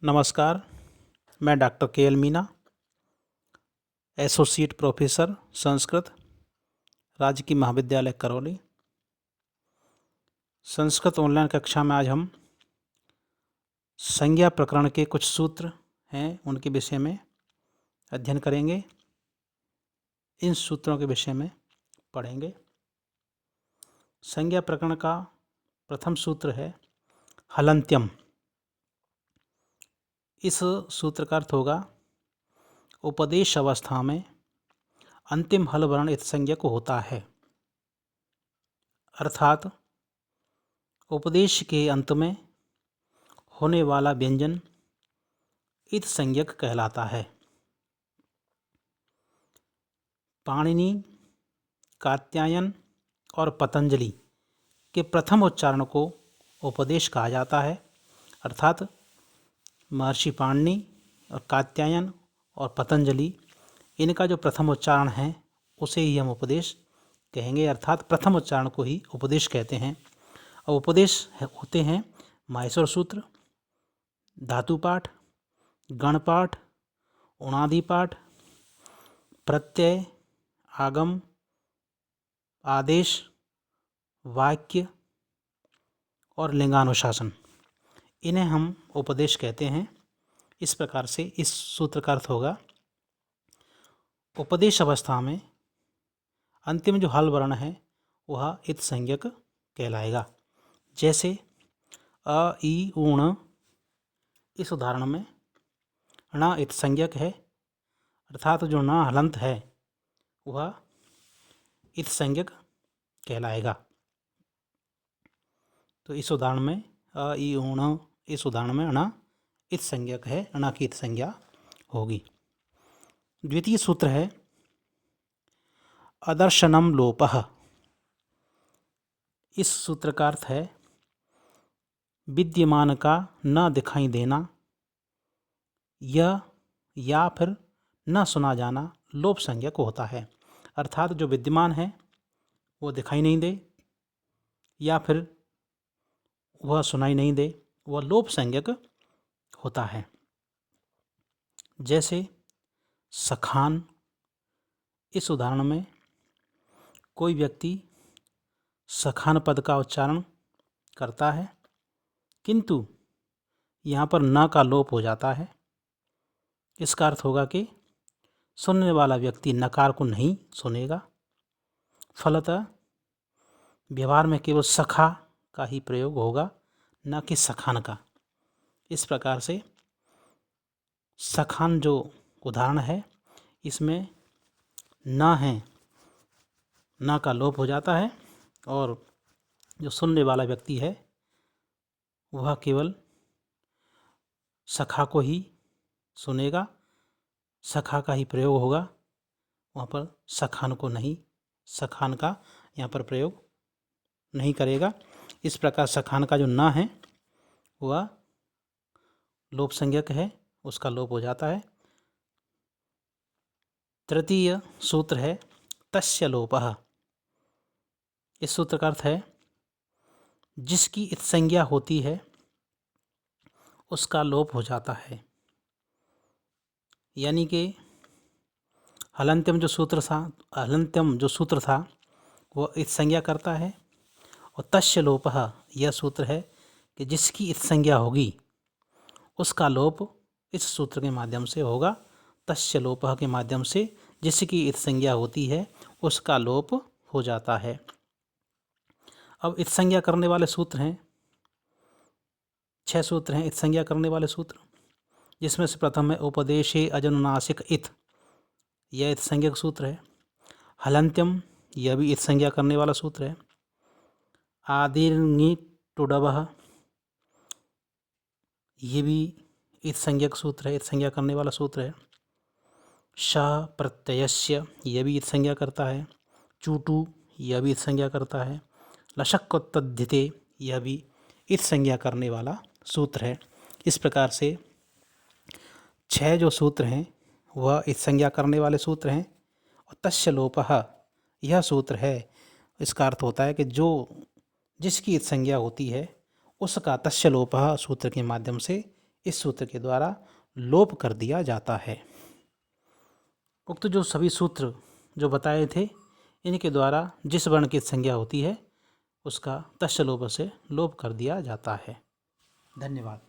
नमस्कार। मैं doctor KL. Meena, associate professor Sanskrit, राजकीय महाविद्यालय करौली। संस्कृत ऑनलाइन कक्षा में आज हम संज्ञा प्रकरण के कुछ सूत्र हैं उनके विषय में अध्ययन करेंगे। इन सूत्रों के विषय में पढ़ेंगे। संज्ञा प्रकरण का प्रथम सूत्र है हलन्त्यम। इस सूत्र का अर्थ होगा उपदेश अवस्था में अंतिम हल वर्ण इत्संज्ञक होता है, अर्थात उपदेश के अंत में होने वाला व्यंजन इत्संज्ञक कहलाता है। पाणिनि, कात्यायन और पतंजलि के प्रथम उच्चारण को उपदेश कहा जाता है, अर्थात महर्षि पाणिनि और कात्यायन और पतंजलि इनका जो प्रथम उच्चारण है उसे ही हम उपदेश कहेंगे, अर्थात प्रथम उच्चारण को ही उपदेश कहते हैं। और उपदेश होते हैं माहेश्वर सूत्र, धातुपाठ, गणपाठ, उणादि पाठ, प्रत्यय, आगम, आदेश, वाक्य और लिंगानुशासन, इन्हें हम उपदेश कहते हैं। इस प्रकार से इस सूत्र का अर्थ होगा उपदेश अवस्था में अंतिम जो हल वर्ण है वह इत्संज्ञक कहलाएगा। जैसे अ, ई, ऊण, इस उदाहरण में ण इत्संज्ञक है, अर्थात जो न हलंत है वह इत्संज्ञक कहलाएगा। तो इस उदाहरण में अ, ई, ऊण, इस उदाहरण में ण इत्संज्ञक है, ण की इत्संज्ञा होगी। द्वितीय सूत्र है अदर्शनम लोपः। इस सूत्र का अर्थ है विद्यमान का न दिखाई देना या फिर न सुना जाना लोप संज्ञक होता है, अर्थात जो विद्यमान है वो दिखाई नहीं दे या फिर वह सुनाई नहीं दे, वह लोप संज्ञक होता है। जैसे सखान, इस उदाहरण में कोई व्यक्ति सखान पद का उच्चारण करता है किंतु यहाँ पर न का लोप हो जाता है। इसका अर्थ होगा कि सुनने वाला व्यक्ति नकार को नहीं सुनेगा, फलतः व्यवहार में केवल सखा का ही प्रयोग होगा, न कि सखान का। इस प्रकार से सखान जो उदाहरण है इसमें न है, न का लोप हो जाता है और जो सुनने वाला व्यक्ति है वह केवल सखा को ही सुनेगा, सखा का ही प्रयोग होगा, वहाँ पर सखान को नहीं, सखान का यहाँ पर प्रयोग नहीं करेगा। इस प्रकार सखान का जो न है वह लोप संज्ञक है, उसका लोप हो जाता है। तृतीय सूत्र है तस्य लोपः। इस सूत्र का अर्थ है जिसकी इत्संज्ञा होती है उसका लोप हो जाता है, यानी कि हलन्त्यम जो सूत्र था वह इत्संज्ञा करता है, और तस्य लोपः यह सूत्र है कि जिसकी इत्संज्ञा होगी उसका लोप इस सूत्र के माध्यम से होगा। तस्य लोपः के माध्यम से जिसकी इत्संज्ञा होती है उसका लोप हो जाता है। अब इत्संज्ञा करने वाले सूत्र हैं 6 सूत्र हैं इत्संज्ञा करने वाले सूत्र, जिसमें से प्रथम है उपदेशे अजनुनासिक इत, यह इत्संज्ञक सूत्र है। हलन्त्यम, यह भी इत्संज्ञा करने वाला सूत्र है। आदिर्ङि टुडवः, ये भी इत्संज्ञक सूत्र है, इत्संज्ञा करने वाला सूत्र है। श प्रत्ययस्य, यह भी इत्संज्ञा करता है। चूटू, यह भी इत्संज्ञा करता है। लशक्कोत्तद्धिते, यह भी इत्संज्ञा करने वाला सूत्र है। इस प्रकार से 6 जो सूत्र हैं वह इत्संज्ञा करने वाले सूत्र हैं। और तस्य लोपः यह सूत्र है, इसका अर्थ होता है कि जिसकी इत्संज्ञा होती है उसका तस्य लोपः सूत्र के माध्यम से इस सूत्र के द्वारा लोप कर दिया जाता है। उक्त जो सभी सूत्र जो बताए थे, इनके द्वारा जिस वर्ण की संज्ञा होती है उसका तस्य लोप से लोप कर दिया जाता है। धन्यवाद।